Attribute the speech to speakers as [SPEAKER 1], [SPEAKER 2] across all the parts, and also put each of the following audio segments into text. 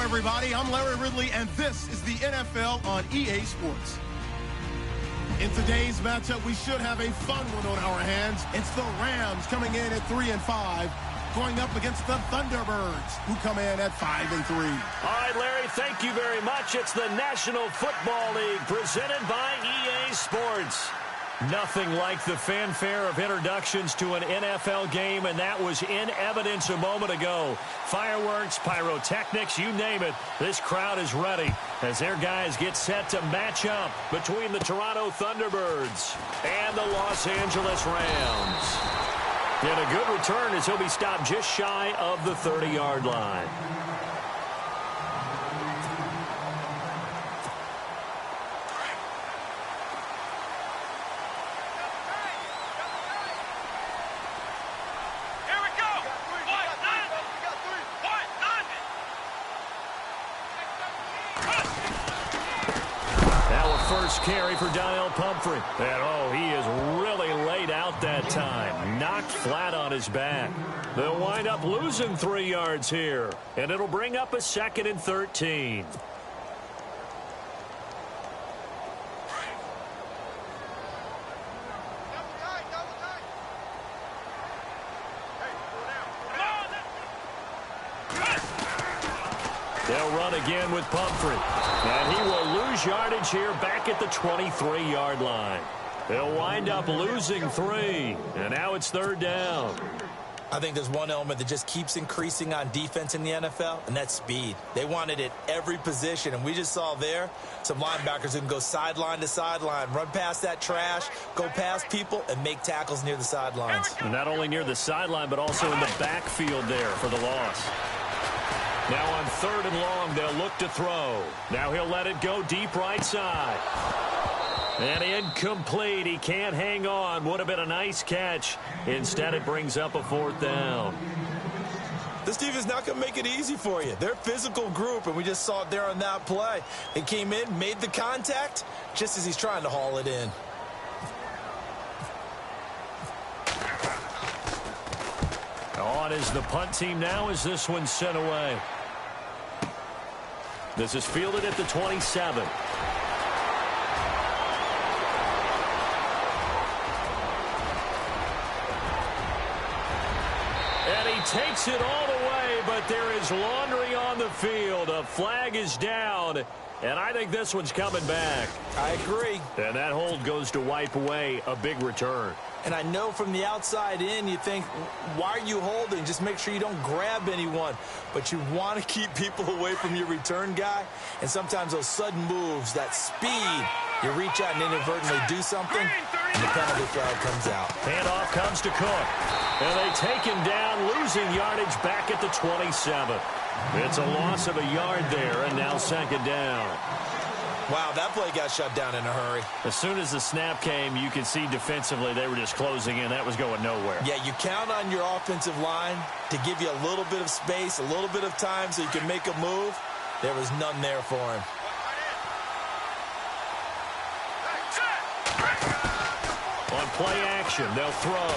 [SPEAKER 1] everybody. I'm Larry Ridley, and this is the NFL on EA Sports. In today's matchup, we should have a fun one on our hands. It's the Rams coming in at 3-5, going up against the Thunderbirds, who come in at 5-3.
[SPEAKER 2] All right, Larry, thank you very much. It's the National Football League presented by EA Sports. Nothing like the fanfare of introductions to an NFL game, and that was in evidence a moment ago. Fireworks, pyrotechnics, you name it. This crowd is ready as their guys get set to match up between the Toronto Thunderbirds and the Los Angeles Rams. And a good return as he'll be stopped just shy of the 30-yard line. Carry for Daniel Pumphrey. And, oh, he is really laid out that time. Knocked flat on his back. They'll wind up losing 3 yards here. And it'll bring up a 2nd and 13. They'll run again with Pumphrey. And he will lose yardage here back at the 23-yard line. They'll wind up losing 3. And now it's 3rd down.
[SPEAKER 3] I think there's one element that just keeps increasing on defense in the NFL, and that's speed. They want it at every position, and we just saw there some linebackers who can go sideline to sideline, run past that trash, go past people, and make tackles near the sidelines.
[SPEAKER 2] And not only near the sideline, but also in the backfield there for the loss. Now on 3rd and long, they'll look to throw. Now he'll let it go deep right side. And incomplete. He can't hang on. Would have been a nice catch. Instead, it brings up a 4th down.
[SPEAKER 3] This team is not going to make it easy for you. They're a physical group, and we just saw it there on that play. They came in, made the contact, just as he's trying to haul it in.
[SPEAKER 2] On is the punt team now as this one's sent away. This is fielded at the 27. And he takes it all the way, but there is laundry on the field. A flag is down, and I think this one's coming back.
[SPEAKER 3] I agree.
[SPEAKER 2] And that hold goes to wipe away a big return.
[SPEAKER 3] And I know from the outside in, you think, why are you holding? Just make sure you don't grab anyone. But you want to keep people away from your return guy. And sometimes those sudden moves, that speed, you reach out and inadvertently do something, and the penalty flag comes out.
[SPEAKER 2] Handoff comes to Cook. And they take him down, losing yardage back at the 27. It's a loss of a yard there, and now 2nd down.
[SPEAKER 3] Wow, that play got shut down in a hurry.
[SPEAKER 2] As soon as the snap came, you could see defensively they were just closing in. That was going nowhere.
[SPEAKER 3] Yeah, you count on your offensive line to give you a little bit of space, a little bit of time so you can make a move. There was none there for him.
[SPEAKER 2] On play action, they'll throw.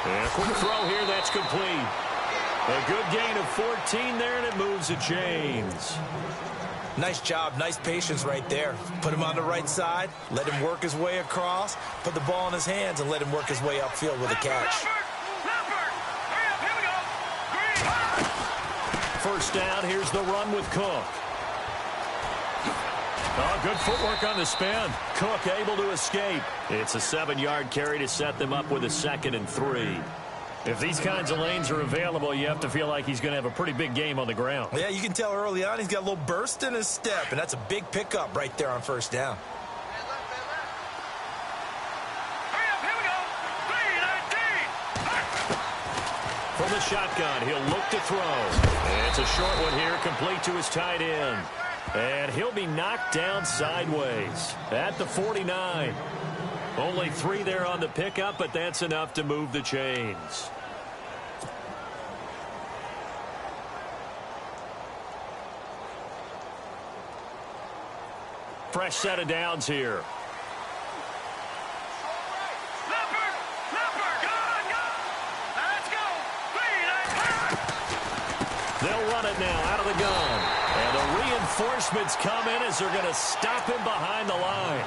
[SPEAKER 2] And a quick throw here, that's complete. A good gain of 14 there, and it moves the chains.
[SPEAKER 3] Nice job, nice patience right there. Put him on the right side, let him work his way across, put the ball in his hands, and let him work his way upfield with a catch.
[SPEAKER 2] First down, here's the run with Cook. Oh, good footwork on the spin. Cook able to escape. It's a 7-yard carry to set them up with a 2nd and 3. If these kinds of lanes are available, you have to feel like he's going to have a pretty big game on the ground.
[SPEAKER 3] Yeah, you can tell early on he's got a little burst in his step, and that's a big pickup right there on 1st down.
[SPEAKER 2] From the shotgun, he'll look to throw. And it's a short one here, complete to his tight end. And he'll be knocked down sideways at the 49. Only 3 there on the pickup, but that's enough to move the chains. Fresh set of downs here. They'll run it now out of the gun. And the reinforcements come in as they're going to stop him behind the line.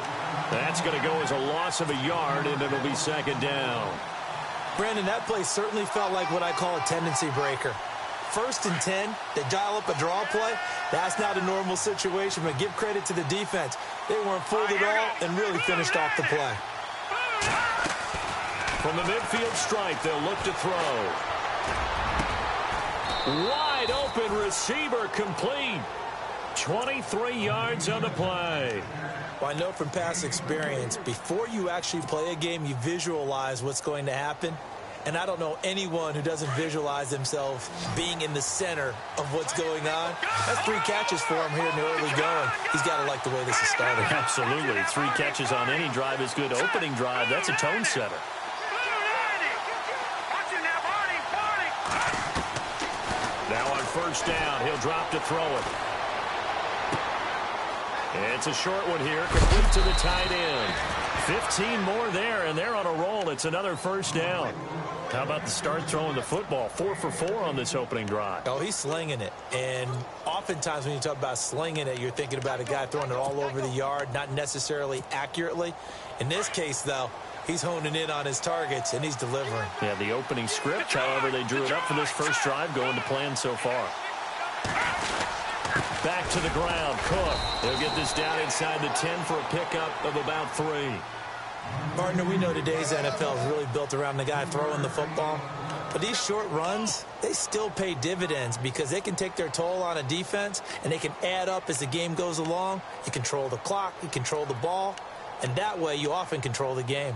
[SPEAKER 2] That's going to go as a loss of a yard, and it'll be second down.
[SPEAKER 3] Brandon, that play certainly felt like what I call a tendency breaker. 1st and 10, they dial up a draw play. That's not a normal situation, but give credit to the defense. They weren't fooled at all and really finished off the play.
[SPEAKER 2] From the midfield stripe, they'll look to throw. Wide open receiver complete. 23 yards on the play.
[SPEAKER 3] Well, I know from past experience, before you actually play a game, you visualize what's going to happen. And I don't know anyone who doesn't visualize themselves being in the center of what's going on. That's 3 catches for him here in the early going. He's got to like the way this is starting.
[SPEAKER 2] Absolutely. 3 catches on any drive is good. Opening drive, that's a tone setter. Now on first down, he'll drop to throw it. It's a short one here, complete to the tight end. 15 more there, and they're on a roll. It's another first down. How about the start throwing the football? 4 for 4 on this opening drive.
[SPEAKER 3] Oh, he's slinging it. And oftentimes when you talk about slinging it, you're thinking about a guy throwing it all over the yard, not necessarily accurately. In this case, though, he's honing in on his targets, and he's delivering.
[SPEAKER 2] Yeah, the opening script, however, they drew it up for this first drive, going to plan so far. Back to the ground, Cook. They'll get this down inside the 10 for a pickup of about 3.
[SPEAKER 3] Partner, we know today's NFL is really built around the guy throwing the football. But these short runs, they still pay dividends because they can take their toll on a defense, and they can add up as the game goes along. You control the clock, you control the ball, and that way you often control the game.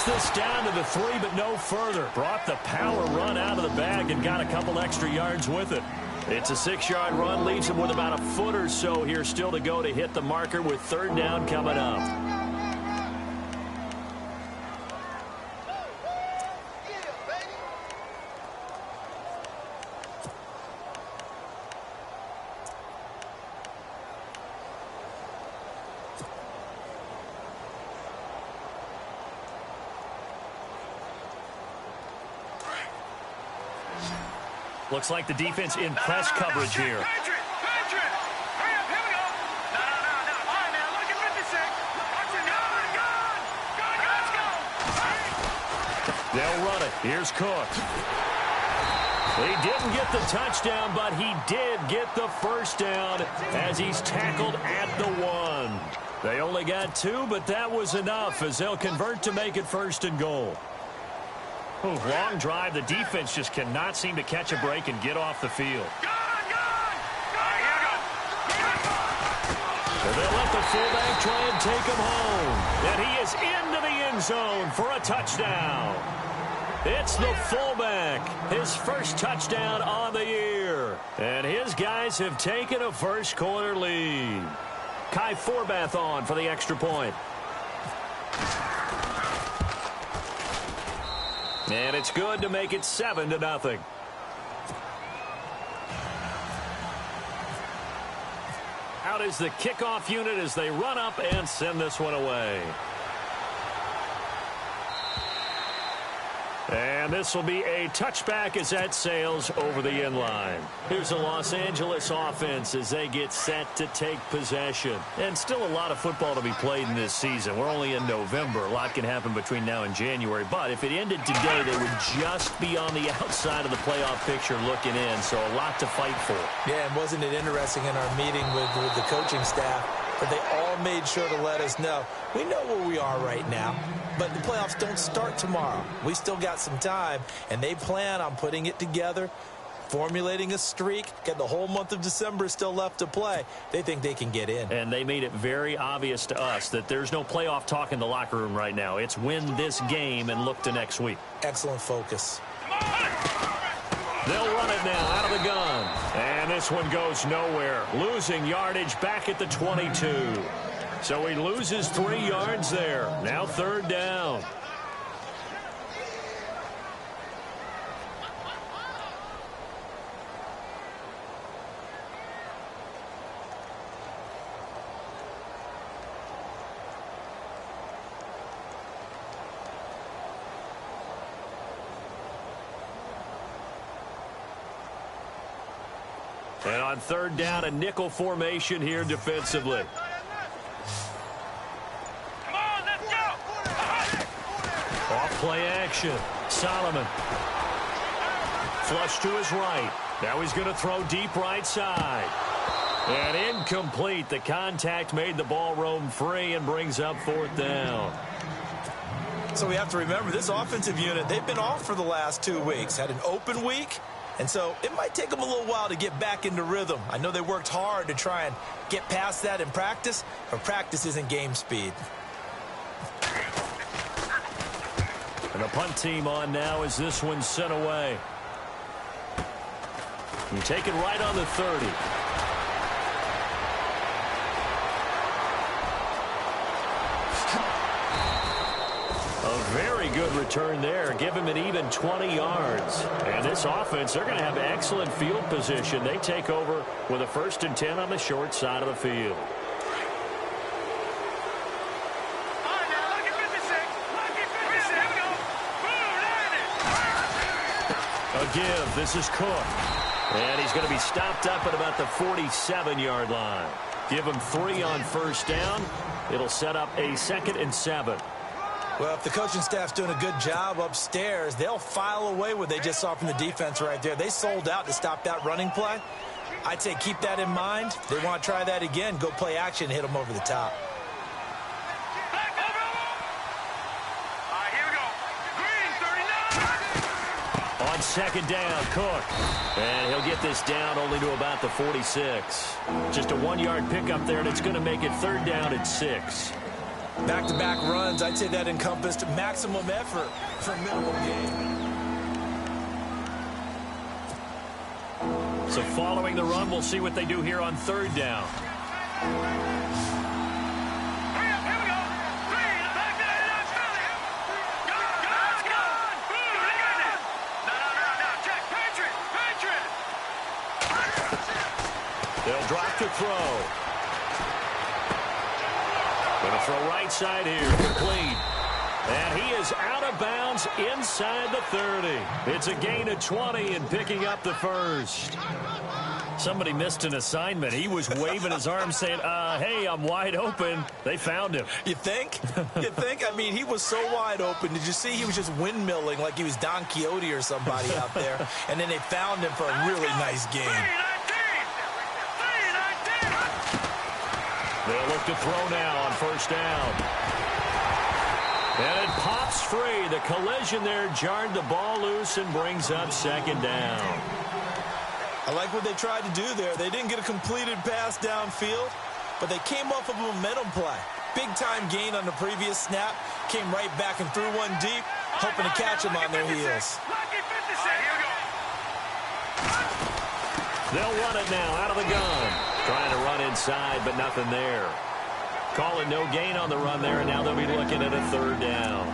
[SPEAKER 2] This down to the 3, but no further. Brought the power run out of the bag and got a couple extra yards with it. It's a 6-yard run, leaves him with about a foot or so here still to go to hit the marker with third down coming up. Looks like the defense in press coverage here. They'll run it. Here's Cook. He didn't get the touchdown, but he did get the first down as he's tackled at the 1. They only got 2, but that was enough as they'll convert to make it 1st and goal. Long drive. The defense just cannot seem to catch a break and get off the field. So they'll let the fullback try and take him home. And he is into the end zone for a touchdown. It's the fullback. His first touchdown on the year. And his guys have taken a first-quarter lead. Kai Forbath on for the extra point. And it's good to make it 7-0. Out is the kickoff unit as they run up and send this one away. And this will be a touchback as that sails over the end line. Here's the Los Angeles offense as they get set to take possession. And still a lot of football to be played in this season. We're only in November. A lot can happen between now and January. But if it ended today, they would just be on the outside of the playoff picture looking in. So a lot to fight for.
[SPEAKER 3] Yeah, and wasn't it interesting in our meeting with the coaching staff that they all made sure to let us know. We know where we are right now, but the playoffs don't start tomorrow. We still got some time, and they plan on putting it together, formulating a streak, get the whole month of December still left to play. They think they can get in.
[SPEAKER 2] And they made it very obvious to us that there's no playoff talk in the locker room right now. It's win this game and look to next week.
[SPEAKER 3] Excellent focus.
[SPEAKER 2] They'll run it now out of the gun. And this one goes nowhere. Losing yardage back at the 22. So he loses 3 yards there. Now third down. And on third down, a nickel formation here defensively.
[SPEAKER 4] Come on, let's go.
[SPEAKER 2] Off play action. Solomon. Flush to his right. Now he's going to throw deep right side. And incomplete. The contact made the ball roam free and brings up fourth down.
[SPEAKER 3] So we have to remember this offensive unit, they've been off for the last 2 weeks. Had an open week, and so it might take them a little while to get back into rhythm. I know they worked hard to try and get past that in practice, but practice isn't game speed.
[SPEAKER 2] And the punt team on now as this one's sent away. And taken right on the 30. A very good return there. Give him an even 20 yards. And this offense, they're going to have excellent field position. They take over with a 1st and 10 on the short side of the field. A give. This is Cook. And he's going to be stopped up at about the 47-yard line. Give him 3 on first down. It'll set up a 2nd and 7.
[SPEAKER 3] Well, if the coaching staff's doing a good job upstairs, they'll file away what they just saw from the defense right there. They sold out to stop that running play. I'd say keep that in mind. They want to try that again. Go play action, hit them over the top.
[SPEAKER 2] On 2nd down, Cook. And he'll get this down only to about the 46. Just a 1-yard pickup there, and it's going to make it 3rd down at 6.
[SPEAKER 3] Back-to-back runs, I'd say that encompassed maximum effort for minimal gain.
[SPEAKER 2] So following the run, we'll see what they do here on 3rd down. They'll drop to throw. Going to throw right side here, complete. And he is out of bounds inside the 30. It's a gain of 20 and picking up the first. Somebody missed an assignment. He was waving his arms saying, hey, I'm wide open. They found him.
[SPEAKER 3] You think? You think? I mean, he was so wide open. Did you see he was just windmilling like he was Don Quixote or somebody out there? And then they found him for a really nice game.
[SPEAKER 2] They'll look to throw now on first down. And it pops free. The collision there jarred the ball loose and brings up 2nd down.
[SPEAKER 3] I like what they tried to do there. They didn't get a completed pass downfield, but they came off of a momentum play. Big-time gain on the previous snap. Came right back and threw one deep, hoping to catch them on their heels.
[SPEAKER 2] They'll run it now out of the gun. Trying to run inside, but nothing there. Calling no gain on the run there, and now they'll be looking at a 3rd down.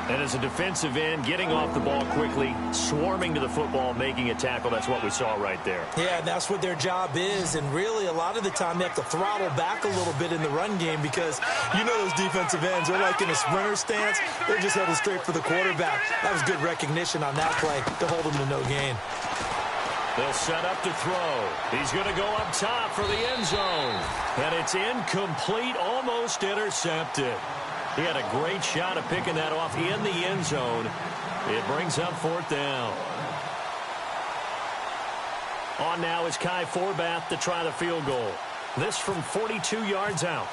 [SPEAKER 2] And as a defensive end, getting off the ball quickly, swarming to the football, making a tackle, that's what we saw right there.
[SPEAKER 3] Yeah, and that's what their job is, and really a lot of the time they have to throttle back a little bit in the run game because you know those defensive ends, they're like in a sprinter stance. They're just headed straight for the quarterback. That was good recognition on that play to hold them to no gain.
[SPEAKER 2] They'll set up to throw. He's going to go up top for the end zone. And it's incomplete, almost intercepted. He had a great shot at picking that off in the end zone. It brings up 4th down. On now is Kai Forbath to try the field goal. This from 42 yards out.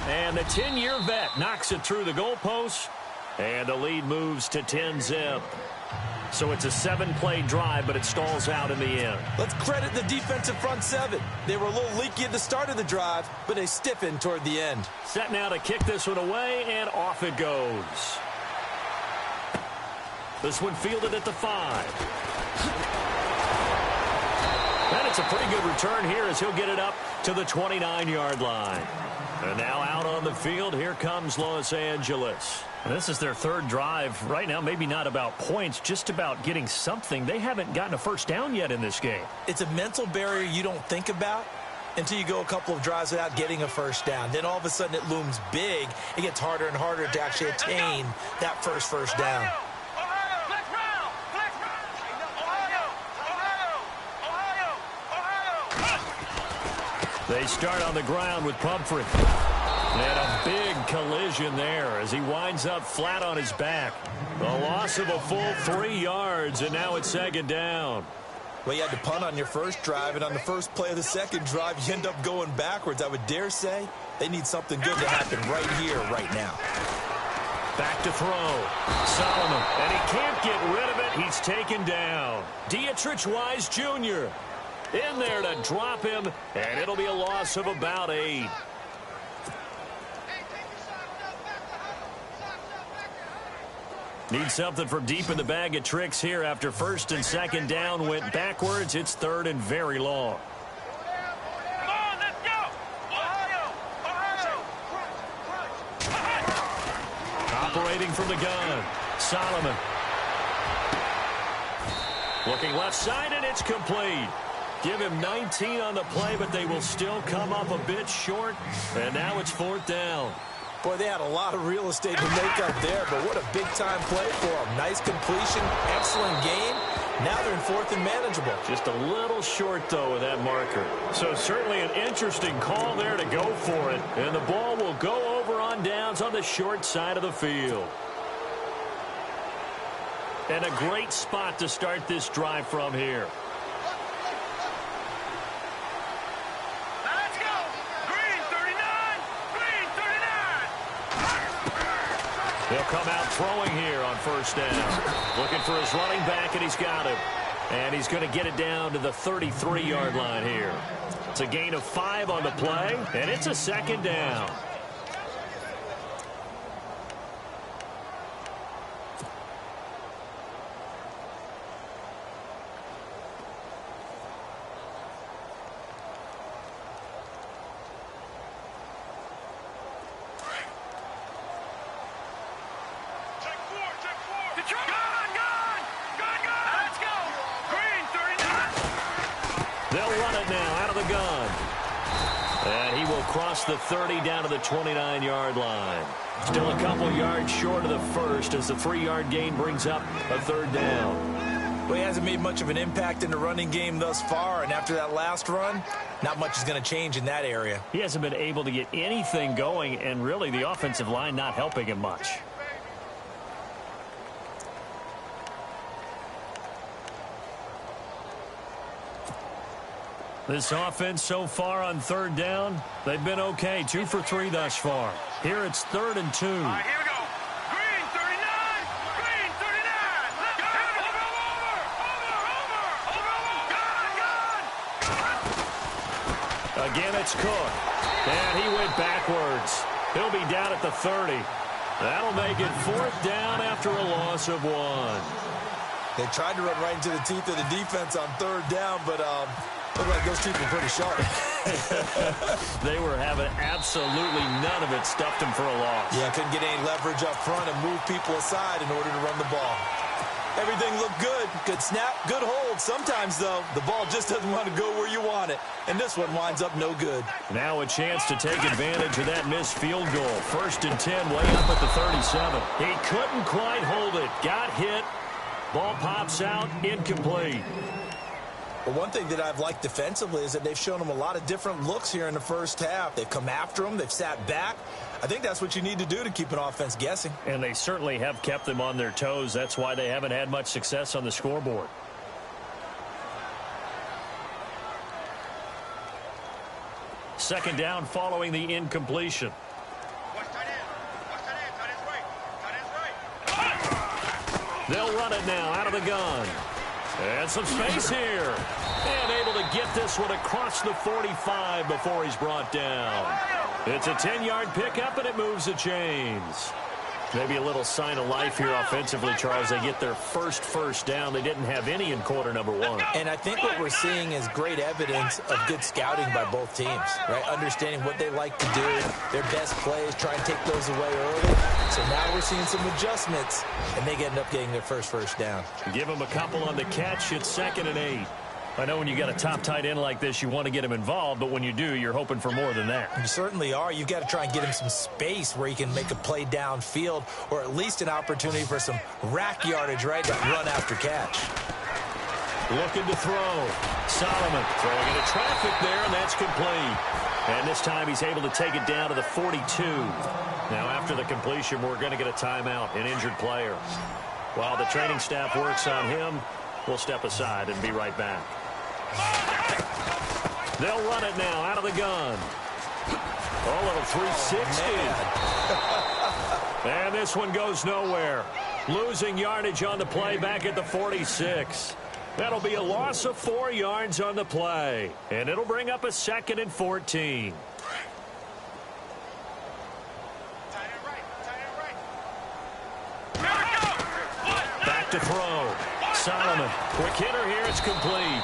[SPEAKER 2] And the 10-year vet knocks it through the goalpost. And the lead moves to 10-zip. So it's a 7-play drive, but it stalls out in the end.
[SPEAKER 3] Let's credit the defensive front 7. They were a little leaky at the start of the drive, but they stiffened toward the end.
[SPEAKER 2] Set now to kick this one away, and off it goes. This one fielded at the 5. And it's a pretty good return here as he'll get it up to the 29-yard line. And now out on the field, here comes Los Angeles. And this is their 3rd drive. Right now, maybe not about points, just about getting something. They haven't gotten a first down yet in this game.
[SPEAKER 3] It's a mental barrier you don't think about until you go a couple of drives without getting a first down. Then all of a sudden it looms big. It gets harder and harder to actually attain that first down.
[SPEAKER 2] They start on the ground with Pumphrey. And a big collision there as he winds up flat on his back. A loss of a full 3 yards, and now it's 2nd down.
[SPEAKER 3] Well, you had to punt on your first drive, and on the first play of the second drive, you end up going backwards. I would dare say they need something good to happen right here, right now.
[SPEAKER 2] Back to throw. Solomon, and he can't get rid of it. He's taken down. Dietrich Wise Jr. in there to drop him, and it'll be a loss of about 8. Need something from deep in the bag of tricks here after 1st and 2nd down went backwards. It's 3rd and very long.
[SPEAKER 4] Come on, let's go!
[SPEAKER 2] Operating from the gun. Solomon. Looking left side, and it's complete. Give him 19 on the play, but they will still come up a bit short. And now it's 4th down.
[SPEAKER 3] Boy, they had a lot of real estate to make up there, but what a big-time play for them. Nice completion, excellent game. Now they're in 4th and manageable.
[SPEAKER 2] Just a little short, though, with that marker. So certainly an interesting call there to go for it. And the ball will go over on downs on the short side of the field. And a great spot to start this drive from here.
[SPEAKER 4] Let's go! Green 39! Green 39!
[SPEAKER 2] He'll come out throwing here on 1st down. Looking for his running back, and he's got him. And he's going to get it down to the 33-yard line here. It's a gain of 5 on the play, and it's a 2nd down. They'll run it now out of the gun. And he will cross the 30 down to the 29-yard line. Still a couple yards short of the first as the 3-yard gain brings up a 3rd down.
[SPEAKER 3] Well, he hasn't made much of an impact in the running game thus far, and after that last run, not much is going to change in that area.
[SPEAKER 2] He hasn't been able to get anything going, and really the offensive line not helping him much. This offense so far on 3rd down, they've been okay. 2 for 3 thus far. Here it's 3rd and 2.
[SPEAKER 4] All right, here we go. Green 39! Green 39! Let's go! Over!
[SPEAKER 2] Again, it's Cook. And he went backwards. He'll be down at the 30. That'll make it 4th down after a loss of 1.
[SPEAKER 3] They tried to run right into the teeth of the defense on 3rd down, but looked like those teeth were pretty sharp.
[SPEAKER 2] They were having absolutely none of it, stuffed him for a loss.
[SPEAKER 3] Yeah, couldn't get any leverage up front and move people aside in order to run the ball. Everything looked good. Good snap, good hold. Sometimes, though, the ball just doesn't want to go where you want it. And this one winds up no good.
[SPEAKER 2] Now a chance to take advantage of that missed field goal. 1st and 10, way up at the 37. He couldn't quite hold it. Got hit. Ball pops out, incomplete.
[SPEAKER 3] But one thing that I've liked defensively is that they've shown them a lot of different looks here in the first half. They've come after them. They've sat back. I think that's what you need to do to keep an offense guessing.
[SPEAKER 2] And they certainly have kept them on their toes. That's why they haven't had much success on the scoreboard. Second down following the incompletion. They'll run it now out of the gun. And some space here. And able to get this one across the 45 before he's brought down. It's a 10-yard pickup, and it moves the chains. Maybe a little sign of life here offensively, Charles. They get their first down. They didn't have any in quarter number 1.
[SPEAKER 3] And I think what we're seeing is great evidence of good scouting by both teams, right? Understanding what they like to do, their best plays, try and take those away early. So now we're seeing some adjustments, and they end up getting their first down.
[SPEAKER 2] Give them a couple on the catch. It's 2nd and 8. I know when you got a top tight end like this, you want to get him involved, but when you do, you're hoping for more than that.
[SPEAKER 3] You certainly are. You've got to try and get him some space where he can make a play downfield, or at least an opportunity for some rack yardage, right, to run after catch.
[SPEAKER 2] Looking to throw. Solomon throwing into traffic there, and that's complete. And this time he's able to take it down to the 42. Now after the completion, we're going to get a timeout, an injured player. While the training staff works on him, we'll step aside and be right back. They'll run it now out of the gun. Oh, little 360. And this one goes nowhere. Losing yardage on the play back at the 46. That'll be a loss of 4 yards on the play. And it'll bring up a 2nd and 14. Back to throw. Solomon. Quick hitter here. It's complete.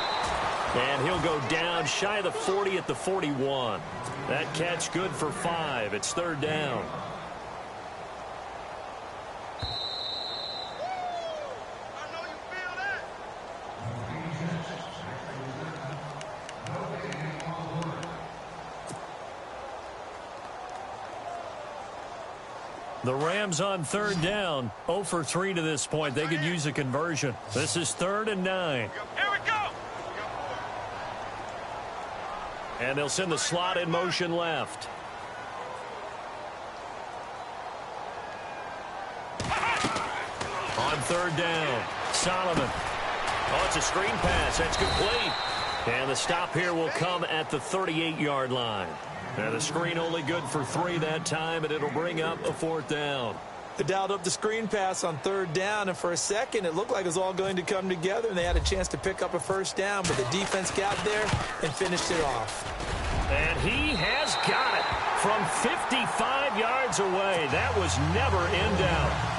[SPEAKER 2] And he'll go down shy of the 40 at the 41. That catch good for 5. It's 3rd down. The Rams on 3rd down. 0 for 3 to this point. They could use a conversion. This is 3rd and 9.
[SPEAKER 4] Here we go.
[SPEAKER 2] And they'll send the slot in motion left. On 3rd down, Solomon. Oh, it's a screen pass. That's complete. And the stop here will come at the 38-yard line. Now the screen only good for 3 that time, and it'll bring up a 4th down.
[SPEAKER 3] They dialed up the screen pass on 3rd down, and for a second it looked like it was all going to come together, and they had a chance to pick up a 1st down, but the defense got there and finished it off.
[SPEAKER 2] And he has got it from 55 yards away. That was never in doubt.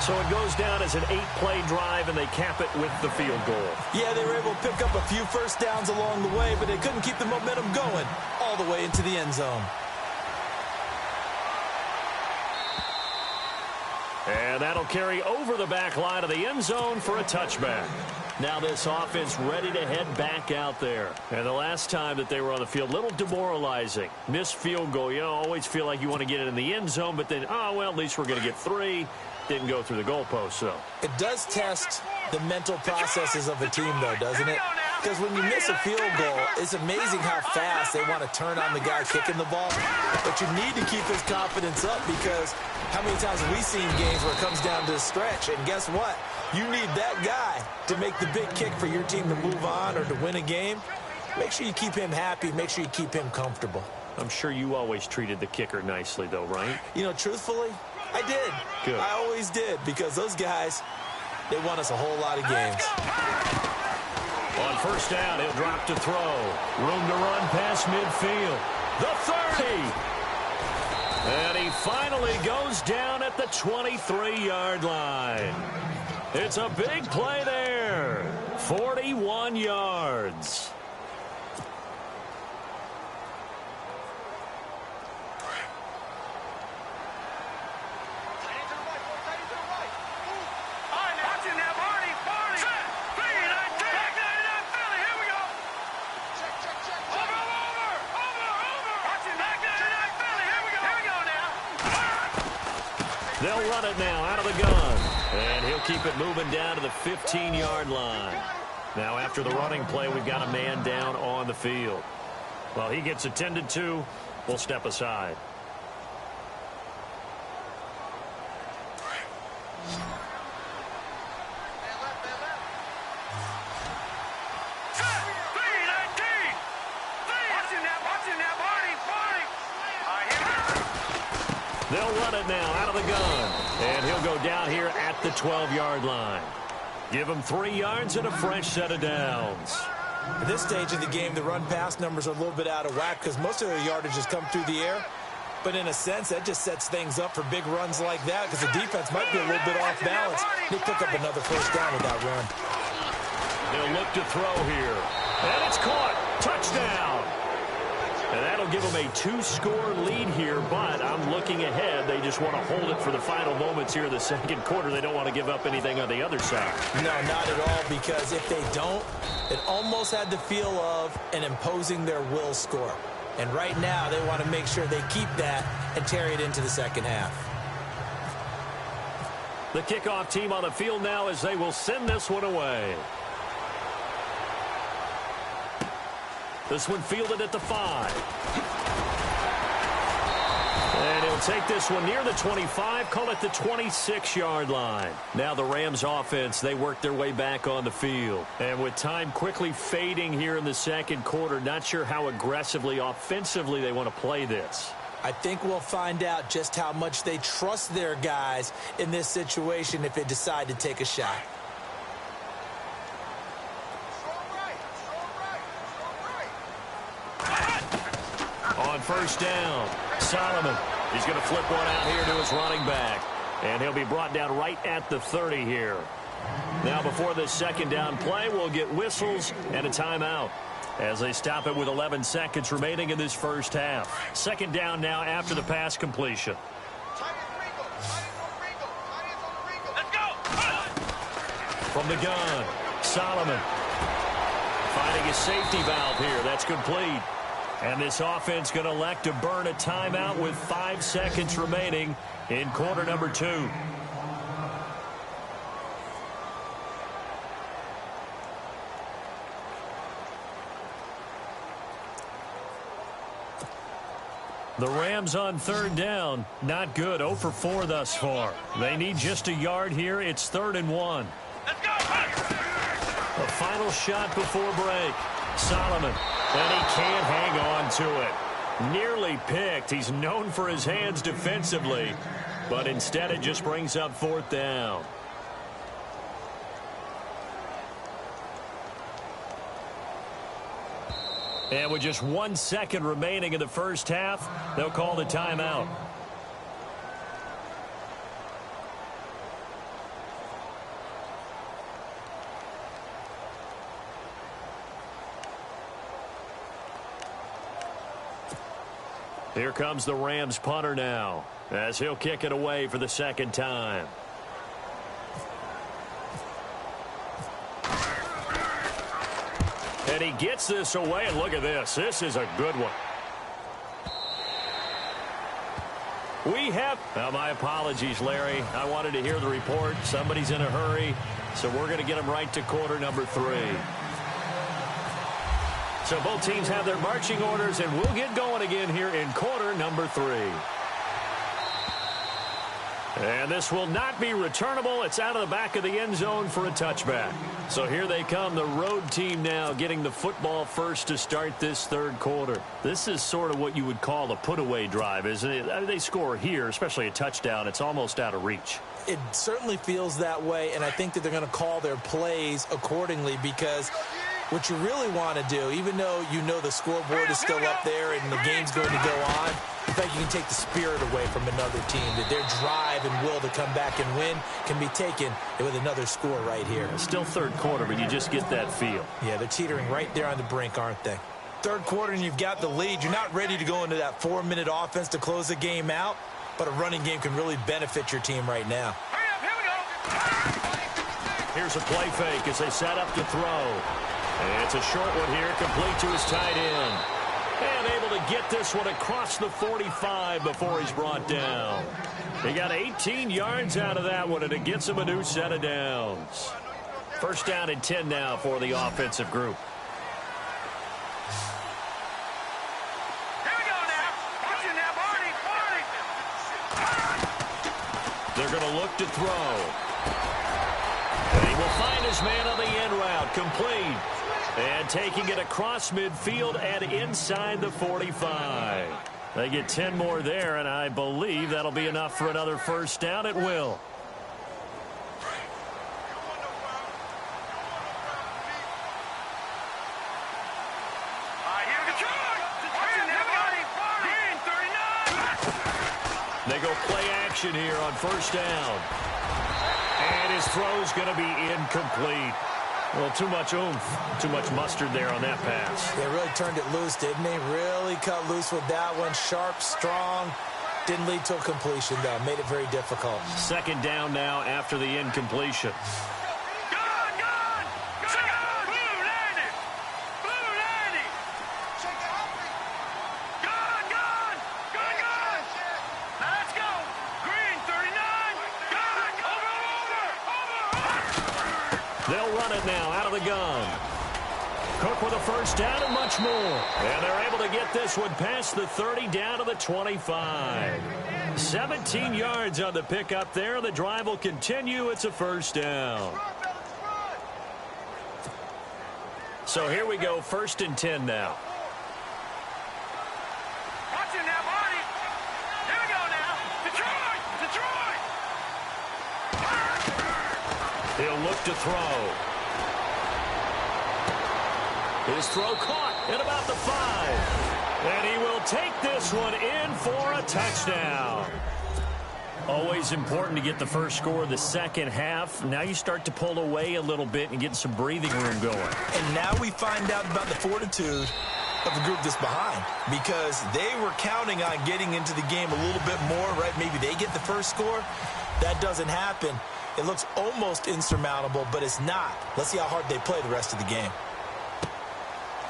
[SPEAKER 2] So it goes down as an 8-play drive, and they cap it with the field goal.
[SPEAKER 3] Yeah, they were able to pick up a few 1st downs along the way, but they couldn't keep the momentum going all the way into the end zone.
[SPEAKER 2] And that'll carry over the back line of the end zone for a touchback. Now this offense ready to head back out there. And the last time that they were on the field, a little demoralizing. Missed field goal. You always feel like you want to get it in the end zone, but then, oh, well, at least we're going to get 3. Didn't go through the goalpost, so.
[SPEAKER 3] It does test the mental processes of a team, though, doesn't it? Because when you miss a field goal, it's amazing how fast they want to turn on the guy kicking the ball. But you need to keep his confidence up, because how many times have we seen games where it comes down to a stretch? And guess what? You need that guy to make the big kick for your team to move on or to win a game. Make sure you keep him happy. Make sure you keep him comfortable.
[SPEAKER 2] I'm sure you always treated the kicker nicely, though, right?
[SPEAKER 3] You know, truthfully, I did.
[SPEAKER 2] Good.
[SPEAKER 3] I always did, because those guys, they won us a whole lot of games.
[SPEAKER 2] On 1st down, he'll drop to throw. Room to run past midfield. The 30. And he finally goes down at the 23-yard line. It's a big play there. 41 yards. They'll run it now out of the gun. And he'll keep it moving down to the 15-yard line. Now after the running play, we've got a man down on the field. Well, he gets attended to. We'll step aside. They'll run it now out of the gun. And he'll go down here at the 12-yard line. Give him 3 yards and a fresh set of downs.
[SPEAKER 3] At this stage of the game, the run-pass numbers are a little bit out of whack because most of their yardage has come through the air. But in a sense, that just sets things up for big runs like that because the defense might be a little bit off balance. They pick up another 1st down with that run.
[SPEAKER 2] They'll look to throw here. And it's caught. Touchdown. And that'll give them a 2-score lead here, but I'm looking ahead. They just want to hold it for the final moments here in the 2nd quarter. They don't want to give up anything on the other side.
[SPEAKER 3] No, not at all, because if they don't, it almost had the feel of an imposing their will score. And right now, they want to make sure they keep that and carry it into the 2nd half.
[SPEAKER 2] The kickoff team on the field now as they will send this one away. This one fielded at the 5. And he'll take this one near the 25, call it the 26-yard line. Now the Rams offense, they work their way back on the field. And with time quickly fading here in the second quarter, not sure how aggressively, offensively they want to play this.
[SPEAKER 3] I think we'll find out just how much they trust their guys in this situation if they decide to take a shot.
[SPEAKER 2] On first down, Solomon. He's going to flip one out here to his running back. And he'll be brought down right at the 30 here. Now before this second down play, we'll get whistles and a timeout as they stop it with 11 seconds remaining in this first half. Second down now after the pass completion.
[SPEAKER 4] Let's go.
[SPEAKER 2] From the gun, Solomon finding a safety valve here. That's complete. And this offense going to elect to burn a timeout with 5 seconds remaining in quarter number 2. The Rams on third down, not good, 0 for 4 thus far. They need just a yard here. It's 3rd and 1.
[SPEAKER 4] Let's go.
[SPEAKER 2] The final shot before break. Solomon, and he can't hang on to it. Nearly picked. He's known for his hands defensively, but instead it just brings up 4th down. And with just 1 second remaining in the first half, they'll call the timeout. Here comes the Rams punter now, as he'll kick it away for the second time. And he gets this away, and look at this. This is a good one. We have... Now, my apologies, Larry. I wanted to hear the report. Somebody's in a hurry, so we're going to get him right to quarter number 3. So both teams have their marching orders, and we'll get going again here in quarter number 3. And this will not be returnable. It's out of the back of the end zone for a touchback. So here they come, the road team now getting the football first to start this third quarter. This is sort of what you would call a put-away drive, isn't it? I mean, they score here, especially a touchdown. It's almost out of reach.
[SPEAKER 3] It certainly feels that way, and I think that they're going to call their plays accordingly because what you really want to do, even though you know the scoreboard is still up there and the game's going to go on, I think you can take the spirit away from another team, that their drive and will to come back and win can be taken with another score right here.
[SPEAKER 2] It's still third quarter, but you just get that feel.
[SPEAKER 3] Yeah, they're teetering right there on the brink, aren't they? Third quarter and you've got the lead. You're not ready to go into that 4-minute offense to close the game out, but a running game can really benefit your team right now.
[SPEAKER 4] Hurry up, here we go.
[SPEAKER 2] Here's a play fake as they set up to throw. And it's a short one here, complete to his tight end. And able to get this one across the 45 before he's brought down. He got 18 yards out of that one, and it gets him a new set of downs. First down and 10 now for the offensive group.
[SPEAKER 4] Here we go now. Watch it now, Barney.
[SPEAKER 2] They're going to look to throw. And he will find his man on the end route, complete. And taking it across midfield and inside the 45. They get 10 more there, and I believe that'll be enough for another first down. It will. They go play action here on first down. And his throw's going to be incomplete. Well, too much oomph, too much mustard there on that pass.
[SPEAKER 3] They really turned it loose, didn't they? Really cut loose with that one. Sharp, strong. Didn't lead to a completion, though. Made it very difficult.
[SPEAKER 2] Second down now after the incompletion. They'll run it now out of the gun. Cook with a first down and much more. And they're able to get this one past the 30 down to the 25. 17 yards on the pickup there. The drive will continue. It's a first down. So here we go, 1st and 10 now.
[SPEAKER 4] Watch it now, Barney. Here we go now. Detroit! Detroit!
[SPEAKER 2] He'll look to throw. His throw caught at about the 5. And he will take this one in for a touchdown. Always important to get the first score of the second half. Now you start to pull away a little bit and get some breathing room going.
[SPEAKER 3] And now we find out about the fortitude of the group that's behind, because they were counting on getting into the game a little bit more, right? Maybe they get the first score. That doesn't happen. It looks almost insurmountable, but it's not. Let's see how hard they play the rest of the game.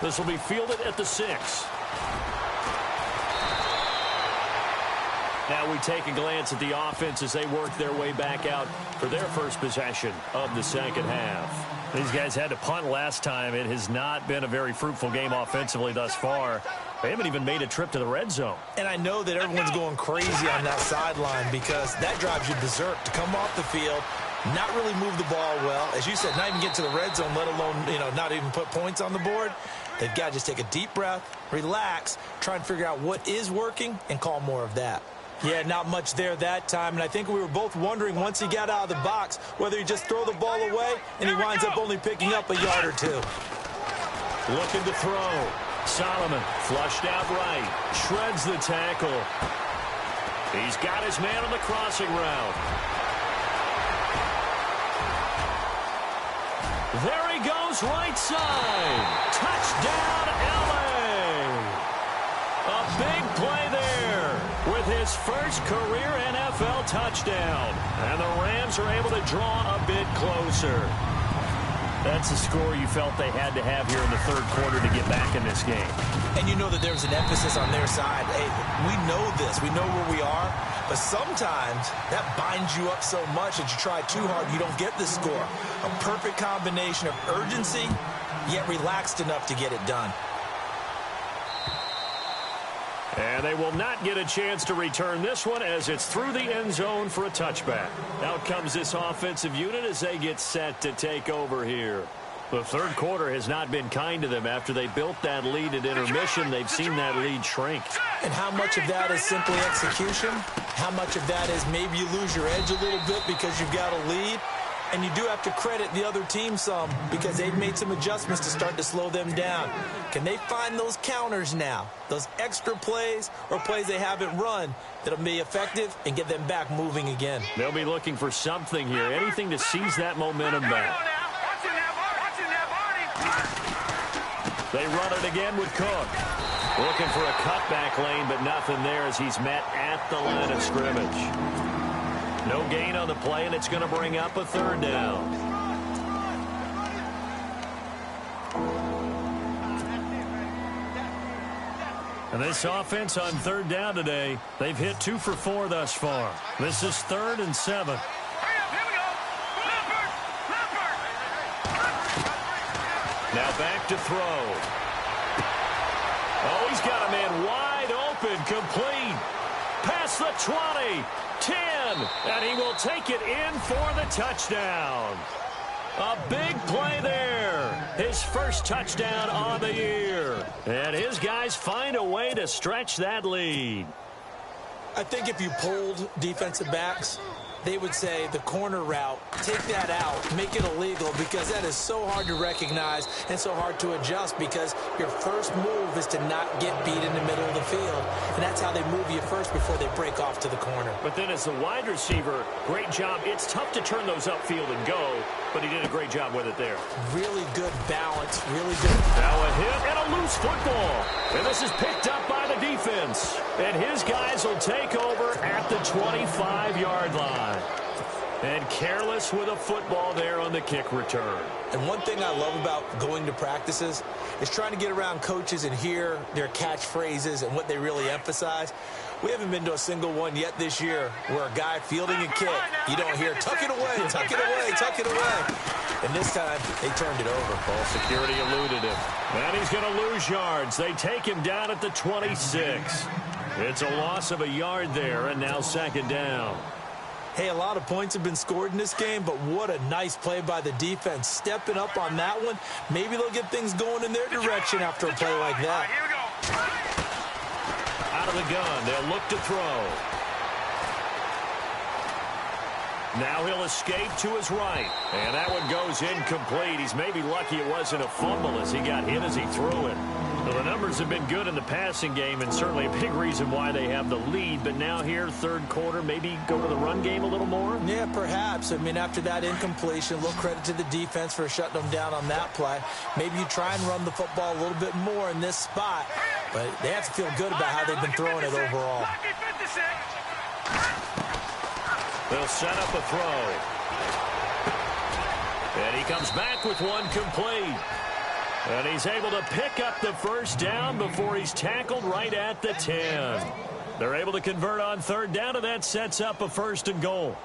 [SPEAKER 2] This will be fielded at the 6. Now we take a glance at the offense as they work their way back out for their first possession of the second half. These guys had to punt last time. It has not been a very fruitful game offensively thus far. They haven't even made a trip to the red zone.
[SPEAKER 3] And I know that everyone's going crazy on that sideline because that drives you berserk to come off the field, not really move the ball well. As you said, not even get to the red zone, let alone, not even put points on the board. They've got to just take a deep breath, relax, try and figure out what is working, and call more of that. Yeah, not much there that time, and I think we were both wondering once he got out of the box whether he just throw the ball away and he winds up only picking up a yard or two.
[SPEAKER 2] Looking to throw. Solomon flushed out right, shreds the tackle. He's got his man on the crossing route. There he goes, right side. Touchdown, LA. A big play there with his first career NFL touchdown. And the Rams are able to draw a bit closer. That's a score you felt they had to have here in the third quarter to get back in this game.
[SPEAKER 3] And you know that there's an emphasis on their side. Hey, we know this. We know where we are. But sometimes that binds you up so much that you try too hard, you don't get the score. A perfect combination of urgency, yet relaxed enough to get it done.
[SPEAKER 2] And they will not get a chance to return this one as it's through the end zone for a touchback. Out comes this offensive unit as they get set to take over here. The third quarter has not been kind to them. After they built that lead at intermission, they've seen that lead shrink.
[SPEAKER 3] And how much of that is simply execution? How much of that is maybe you lose your edge a little bit because you've got a lead? And you do have to credit the other team some because they've made some adjustments to start to slow them down. Can they find those counters now, those extra plays or plays they haven't run that'll be effective and get them back moving again?
[SPEAKER 2] They'll be looking for something here, anything to seize that momentum back. They run it again with Cook. Looking for a cutback lane, but nothing there as he's met at the line of scrimmage. No gain on the play, and it's going to bring up a third down. And this offense on third down today, they've hit 2 for 4 thus far. This is 3rd and 7. Now back to throw. Oh, he's got a man wide open, complete. Past the 20, 10, and he will take it in for the touchdown. A big play there. His first touchdown on the year. And his guys find a way to stretch that lead.
[SPEAKER 3] I think if you polled defensive backs, they would say the corner route, take that out, make it illegal, because that is so hard to recognize and so hard to adjust because your first move is to not get beat in the middle of the field. And that's how they move you first before they break off to the corner.
[SPEAKER 2] But then as the wide receiver, great job. It's tough to turn those upfield and go, but he did a great job with it there.
[SPEAKER 3] Really good balance, really good.
[SPEAKER 2] Now a hit and a loose football. And this is picked up by the defense. And his guys will take over at the 25-yard line. And careless with a football there on the kick return.
[SPEAKER 3] And one thing I love about going to practices is trying to get around coaches and hear their catchphrases and what they really emphasize. We haven't been to a single one yet this year where a guy fielding a kick, you don't hear, tuck it away, tuck it away, tuck it away. and this time they turned it over.
[SPEAKER 2] Ball security eluded him. And he's going to lose yards. They take him down at the 26. It's a loss of a yard there, and now second down.
[SPEAKER 3] Hey, a lot of points have been scored in this game, but what a nice play by the defense. Stepping up on that one, maybe they'll get things going in their direction after a play like that.
[SPEAKER 4] Here we go.
[SPEAKER 2] Out of the gun, they'll look to throw. Now he'll escape to his right. And that one goes incomplete. He's maybe lucky it wasn't a fumble as he got hit as he threw it. Well, the numbers have been good in the passing game and certainly a big reason why they have the lead. But now here, third quarter, maybe go to the run game a little more?
[SPEAKER 3] Yeah, perhaps. I mean, after that incompletion, a little credit to the defense for shutting them down on that play. Maybe you try and run the football a little bit more in this spot. But they have to feel good about how they've been throwing it overall.
[SPEAKER 2] They'll set up a throw. And he comes back with one complete. And he's able to pick up the first down before he's tackled right at the 10. They're able to convert on third down, and that sets up a first and goal.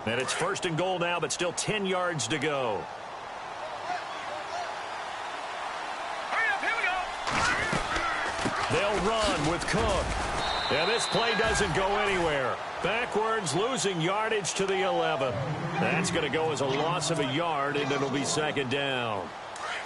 [SPEAKER 2] And it's first and goal now, but still 10 yards to go. They'll run with Cook. And this play doesn't go anywhere. Backwards, losing yardage to the 11. That's going to go as a loss of a yard, and it'll be second down.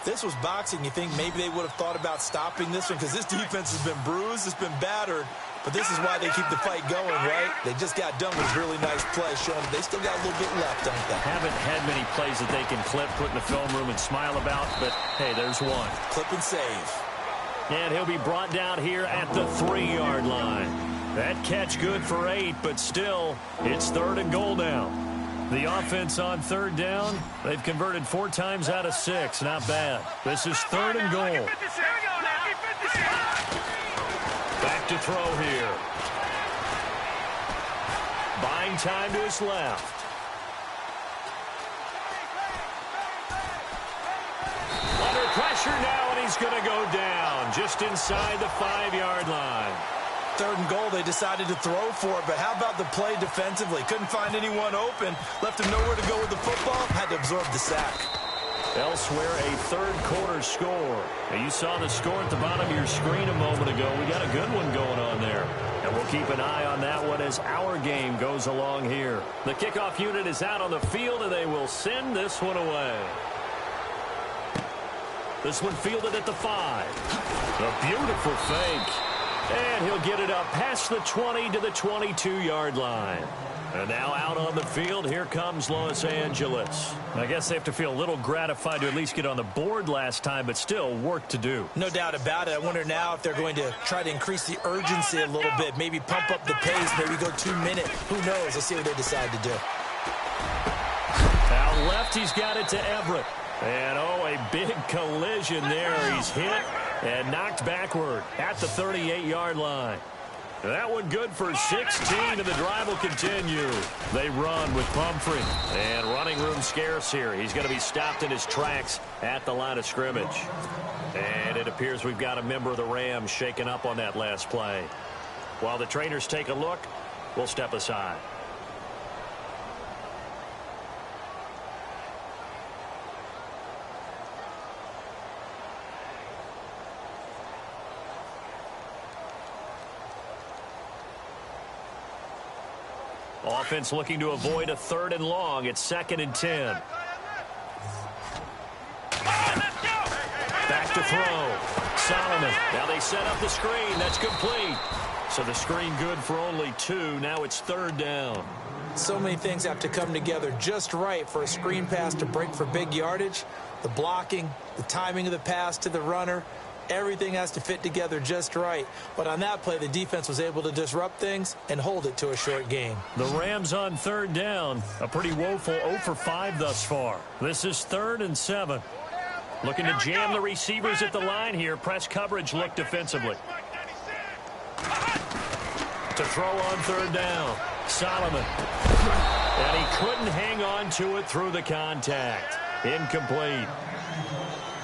[SPEAKER 3] This was boxing. You think maybe they would have thought about stopping this one because this defense has been bruised, it's been battered, but this is why they keep the fight going, right? They just got done with a really nice play, showing they still got a little bit left, don't they?
[SPEAKER 2] Haven't had many plays that they can clip, put in the film room, and smile about, but, hey, there's one.
[SPEAKER 3] Clip and save.
[SPEAKER 2] And he'll be brought down here at the 3-yard line. That catch good for 8, but still, it's third and goal now. The offense on third down, they've converted 4 times out of 6. Not bad. This is third and goal. Back to throw here. Buying time to his left. Under pressure now, and he's going to go down just inside the 5-yard line.
[SPEAKER 3] Third and goal, they decided to throw for it, but how about the play defensively? Couldn't find anyone open, left him nowhere to go with the football, had to absorb the sack.
[SPEAKER 2] Elsewhere, a third quarter score. Now, you saw the score at the bottom of your screen a moment ago. We got a good one going on there. And we'll keep an eye on that one as our game goes along here. The kickoff unit is out on the field, and they will send this one away. This one fielded at the 5. A beautiful fake. And he'll get it up past the 20 to the 22-yard line. And now out on the field, here comes Los Angeles. I guess they have to feel a little gratified to at least get on the board last time, but still work to do.
[SPEAKER 3] No doubt about it. I wonder now if they're going to try to increase the urgency a little bit, maybe pump up the pace, maybe go 2 minutes. Who knows? Let's see what they decide to do.
[SPEAKER 2] Out left, he's got it to Everett. And, oh, a big collision there. He's hit and knocked backward at the 38-yard line. That one good for 16, and the drive will continue. They run with Pumphrey. And running room scarce here. He's going to be stopped in his tracks at the line of scrimmage. And it appears we've got a member of the Rams shaken up on that last play. While the trainers take a look, we'll step aside. Offense looking to avoid a 3rd and long. It's 2nd and 10. Back to throw. Solomon. Now they set up the screen. That's complete. So the screen good for only 2. Now it's 3rd down.
[SPEAKER 3] So many things have to come together just right for a screen pass to break for big yardage. The blocking, the timing of the pass to the runner. Everything has to fit together just right. But on that play, the defense was able to disrupt things and hold it to a short game.
[SPEAKER 2] The Rams on 3rd down. A pretty woeful 0 for 5 thus far. This is 3rd and 7. Looking to jam the receivers at the line here. Press coverage look defensively. To throw on 3rd down. Solomon. And he couldn't hang on to it through the contact. Incomplete.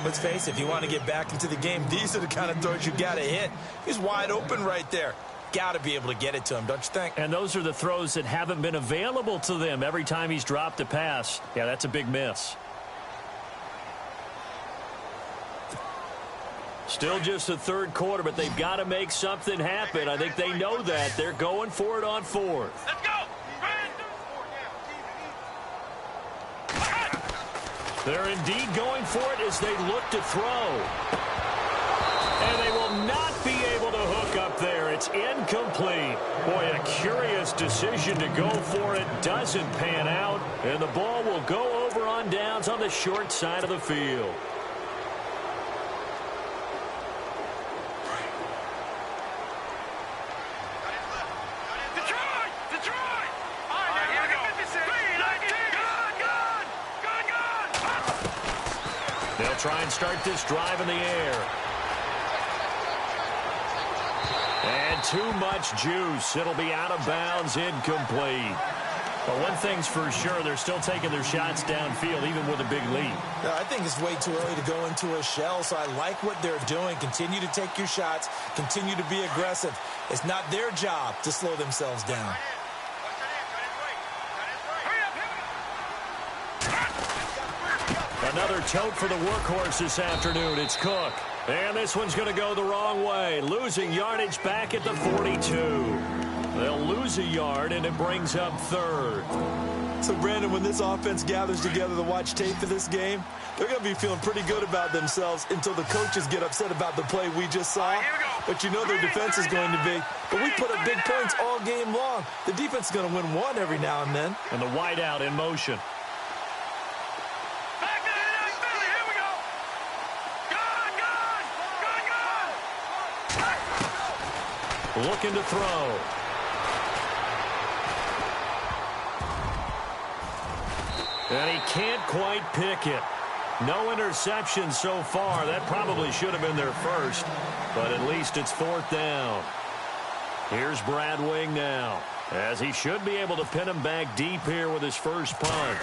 [SPEAKER 3] Let's face it, if you want to get back into the game, these are the kind of throws you got to hit. He's wide open right there. got to be able to get it to him, don't you think?
[SPEAKER 2] And those are the throws that haven't been available to them every time he's dropped a pass. Yeah, that's a big miss. Still just the third quarter, but they've got to make something happen. I think they know that. They're going for it on fourth.
[SPEAKER 4] Let's go.
[SPEAKER 2] They're indeed going for it as they look to throw. And they will not be able to hook up there. It's incomplete. Boy, a curious decision to go for it. Doesn't pan out. And the ball will go over on downs on the short side of the field. They'll try and start this drive in the air. And too much juice. It'll be out of bounds, incomplete. But one thing's for sure, they're still taking their shots downfield, even with a big lead.
[SPEAKER 3] I think it's way too early to go into a shell, so I like what they're doing. Continue to take your shots. Continue to be aggressive. It's not their job to slow themselves down.
[SPEAKER 2] Another tote for the workhorse this afternoon. It's Cook. And this one's going to go the wrong way. Losing yardage back at the 42. They'll lose a yard, and it brings up third.
[SPEAKER 3] So, Brandon, when this offense gathers together to watch tape for this game, they're going to be feeling pretty good about themselves until the coaches get upset about the play we just saw. But you know their defense is going to be. But we put up big points all game long. The defense is going to win one every now and then.
[SPEAKER 2] And the wideout in motion. Looking to throw. And he can't quite pick it. No interception so far. That probably should have been their first. But at least it's fourth down. Here's Brad Wing now, as he should be able to pin him back deep here with his first punt.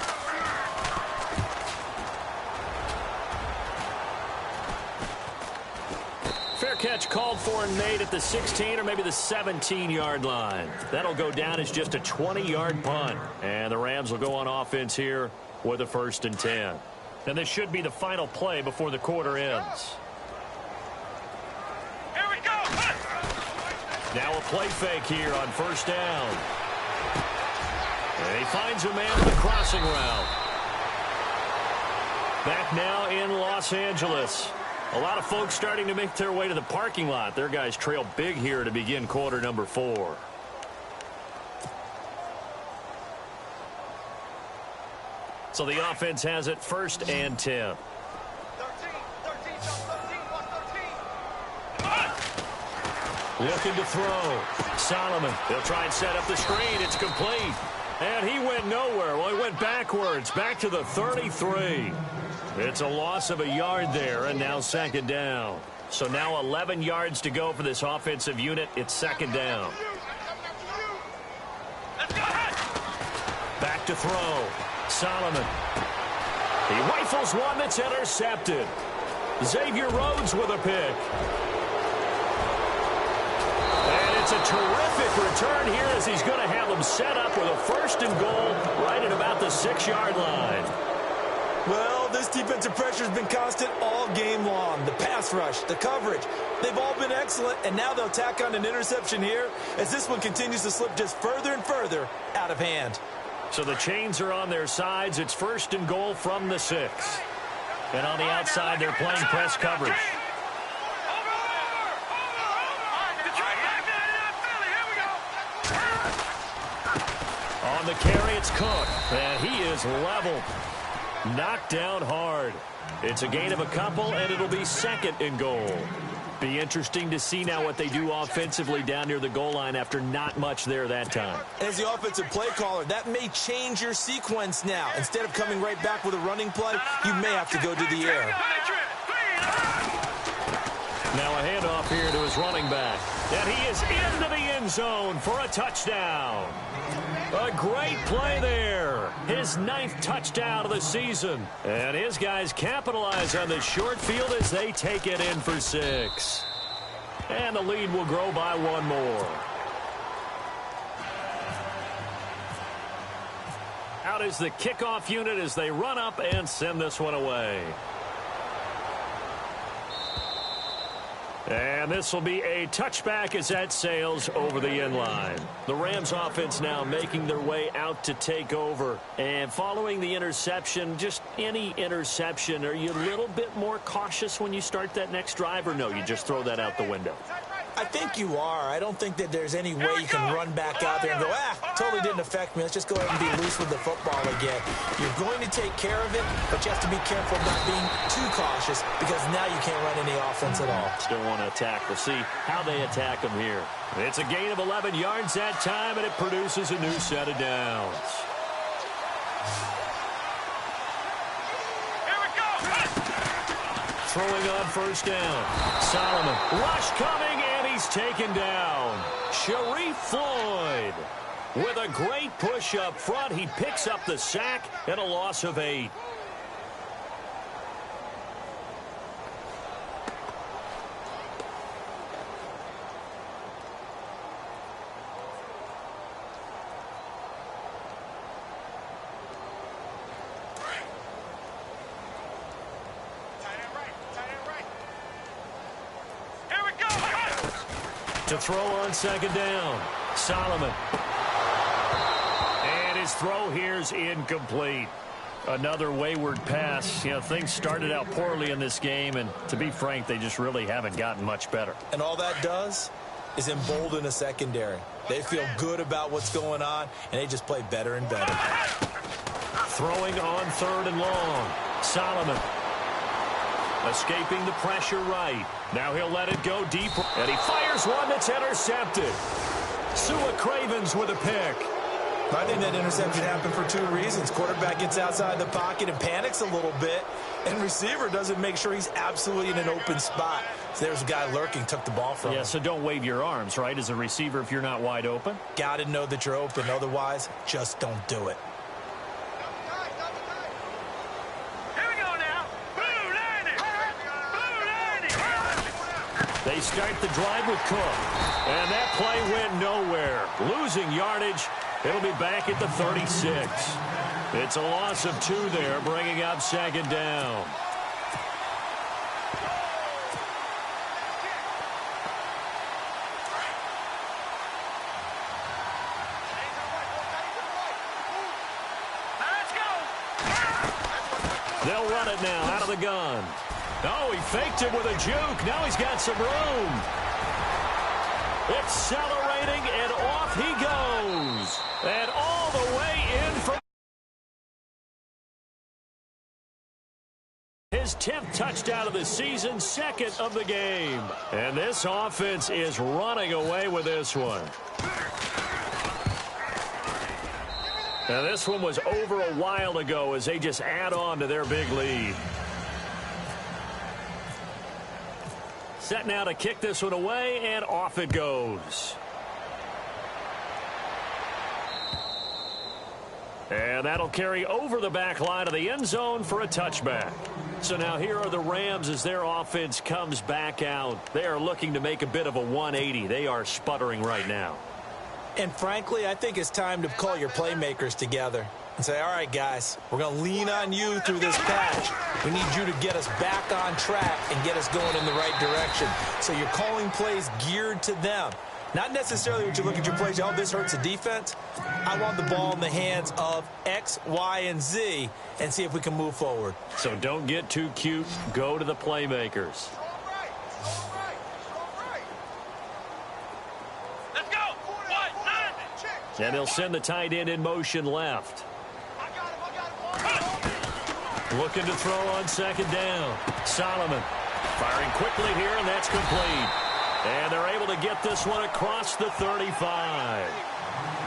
[SPEAKER 2] Catch called for and made at the 16 or maybe the 17-yard line. That'll go down as just a 20-yard punt. And the Rams will go on offense here with a 1st and 10. And this should be the final play before the quarter ends.
[SPEAKER 4] Here we go.
[SPEAKER 2] Now a play fake here on 1st down. And he finds a man with a crossing route. Back now in Los Angeles. A lot of folks starting to make their way to the parking lot. Their guys trail big here to begin quarter number 4. So the offense has it 1st and 10. 13. Looking to throw. Solomon. They'll try and set up the screen. It's complete. And he went nowhere. Well, he went backwards. Back to the 33. It's a loss of a yard there, and now 2nd down. So now 11 yards to go for this offensive unit. It's 2nd down. Back to throw. Solomon. He rifles one that's intercepted. Xavier Rhodes with a pick. And it's a terrific return here as he's going to have them set up with a 1st and goal right at about the 6-yard line.
[SPEAKER 3] Well, this defensive pressure has been constant all game long. The pass rush, the coverage, they've all been excellent, and now they'll tack on an interception here as this one continues to slip just further and further out of hand.
[SPEAKER 2] So the chains are on their sides. It's 1st and goal from the 6. And on the outside, they're playing press coverage. On the carry, it's Cook, and he is leveled. Knocked down hard. It's a gain of a couple, and it'll be 2nd and goal. Be interesting to see now what they do offensively down near the goal line after not much there that time.
[SPEAKER 3] As the offensive play caller, that may change your sequence now. Instead of coming right back with a running play, you may have to go to the air.
[SPEAKER 2] Now a handoff here to his running back. And he is into the end zone for a touchdown. A great play there. His 9th touchdown of the season. And his guys capitalize on the short field as they take it in for 6. And the lead will grow by 1 more. out is the kickoff unit as they run up and send this one away. And this will be a touchback as that sails over the end line. The Rams offense now making their way out to take over. And following the interception, just any interception, are you a little bit more cautious when you start that next drive, or no, you just throw that out the window?
[SPEAKER 3] I think you are. I don't think that there's any way you can run back out there and go, totally didn't affect me. Let's just go ahead and be loose with the football again. You're going to take care of it, but you have to be careful of not being too cautious because now you can't run any offense at all.
[SPEAKER 2] Still want to attack. We'll see how they attack them here. It's a gain of 11 yards that time, and it produces a new set of downs. Throwing on first down. Solomon. Rush coming, and he's taken down. Sharif Floyd with a great push up front. He picks up the sack and a loss of 8. To throw on second down. Solomon. And his throw here's incomplete. Another wayward pass. You know, things started out poorly in this game, and to be frank, they just really haven't gotten much better.
[SPEAKER 3] And all that does is embolden a secondary. They feel good about what's going on, and they just play better and better.
[SPEAKER 2] Throwing on third and long. Solomon. Escaping the pressure right. Now he'll let it go deep. And he fires one that's intercepted. Sua Cravens with a pick.
[SPEAKER 3] I think that interception happened for 2 reasons. Quarterback gets outside the pocket and panics a little bit. And receiver doesn't make sure he's absolutely in an open spot. So there's a guy lurking, took the ball from him.
[SPEAKER 2] Yeah, so don't wave your arms, right, as a receiver if you're not wide open.
[SPEAKER 3] Got to know that you're open. Otherwise, just don't do it.
[SPEAKER 2] They start the drive with Cook. And that play went nowhere. Losing yardage. It'll be back at the 36. It's a loss of 2 there, bringing up second down. They'll run it now out of the gun. Oh, he faked it with a juke. Now he's got some room. Accelerating, and off he goes. And all the way in for his 10th touchdown of the season, 2nd of the game. And this offense is running away with this one. Now this one was over a while ago as they just add on to their big lead. Set now to kick this one away, and off it goes. And that'll carry over the back line of the end zone for a touchback. So now here are the Rams as their offense comes back out. They are looking to make a bit of a 180. They are sputtering right now.
[SPEAKER 3] And frankly, I think it's time to call your playmakers together and say, all right, guys, we're going to lean on you through this patch. We need you to get us back on track and get us going in the right direction. So you're calling plays geared to them. Not necessarily what you look at your plays, oh, this hurts the defense. I want the ball in the hands of X, Y, and Z and see if we can move forward.
[SPEAKER 2] So don't get too cute. Go to the playmakers.
[SPEAKER 4] Let's go.
[SPEAKER 2] And they'll send the tight end in motion left. Looking to throw on second down. Solomon firing quickly here, and that's complete. And they're able to get this one across the 35.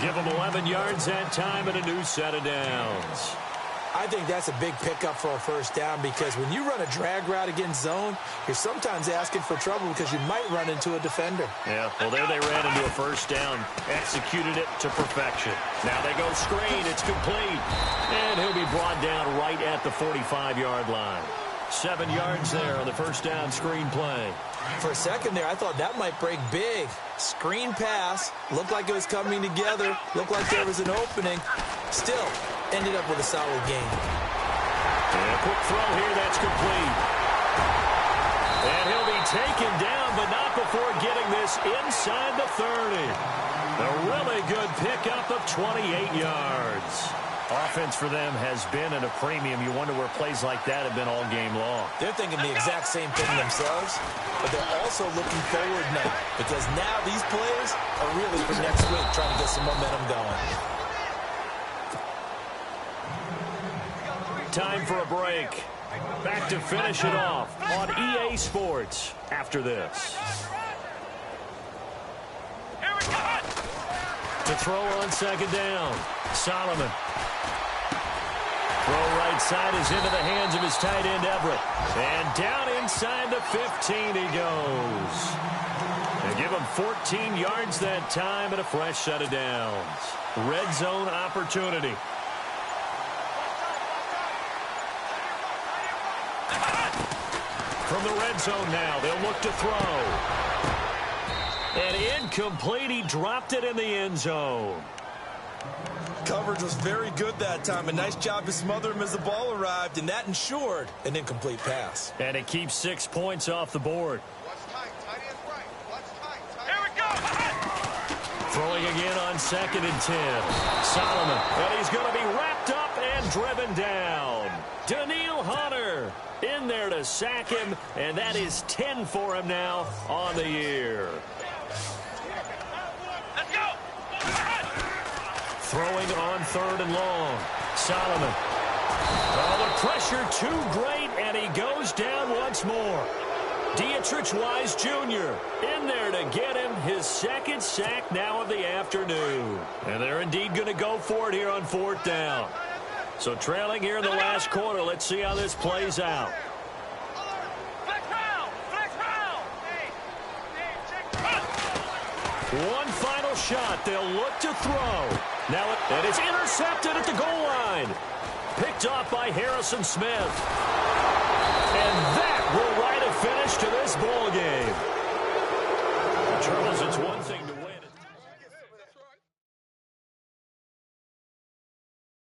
[SPEAKER 2] Give them 11 yards that time and a new set of downs.
[SPEAKER 3] I think that's a big pickup for a first down because when you run a drag route against zone, you're sometimes asking for trouble because you might run into a defender.
[SPEAKER 2] Yeah, well, there they ran into a first down, executed it to perfection. Now they go screen. It's complete. And he'll be brought down right at the 45-yard line. 7 yards there on the first down screen play.
[SPEAKER 3] For a second there, I thought that might break big. Screen pass. Looked like it was coming together. Looked like there was an opening. Still, ended up with a solid game.
[SPEAKER 2] And a quick throw here that's complete. And he'll be taken down, but not before getting this inside the 30. A really good pickup of 28 yards. Offense for them has been at a premium. You wonder where plays like that have been all game long.
[SPEAKER 3] They're thinking the exact same thing themselves, but they're also looking forward now because now these plays are really for next week, trying to get some momentum going.
[SPEAKER 2] Time for a break. Back to finish it off on EA Sports after this. To throw on second down, Solomon. Throw right side is into the hands of his tight end, Everett. And down inside the 15 he goes. They give him 14 yards that time and a fresh set of downs. Red zone opportunity. From the red zone now, they'll look to throw. And incomplete, he dropped it in the end zone.
[SPEAKER 3] Coverage was very good that time. A nice job to smother him as the ball arrived, and that ensured an incomplete pass.
[SPEAKER 2] And it keeps 6 points off the board.
[SPEAKER 4] Here we go.
[SPEAKER 2] Throwing again on 2nd and 10. Solomon, and he's going to be wrapped up and driven down. Daniil Hunter in there to sack him, and that is 10 for him now on the year.
[SPEAKER 4] Let's go.
[SPEAKER 2] Throwing on 3rd and long. Solomon. Oh, the pressure too great, and he goes down once more. Dietrich Wise Jr. in there to get him his 2nd sack now of the afternoon. And they're indeed going to go for it here on 4th down. So trailing here in the last quarter, let's see how this plays out.
[SPEAKER 4] Flex round. Flex round.
[SPEAKER 2] One final shot. They'll look to throw. Now and it's intercepted at the goal line. Picked off by Harrison Smith. And that will write a finish to this ball game.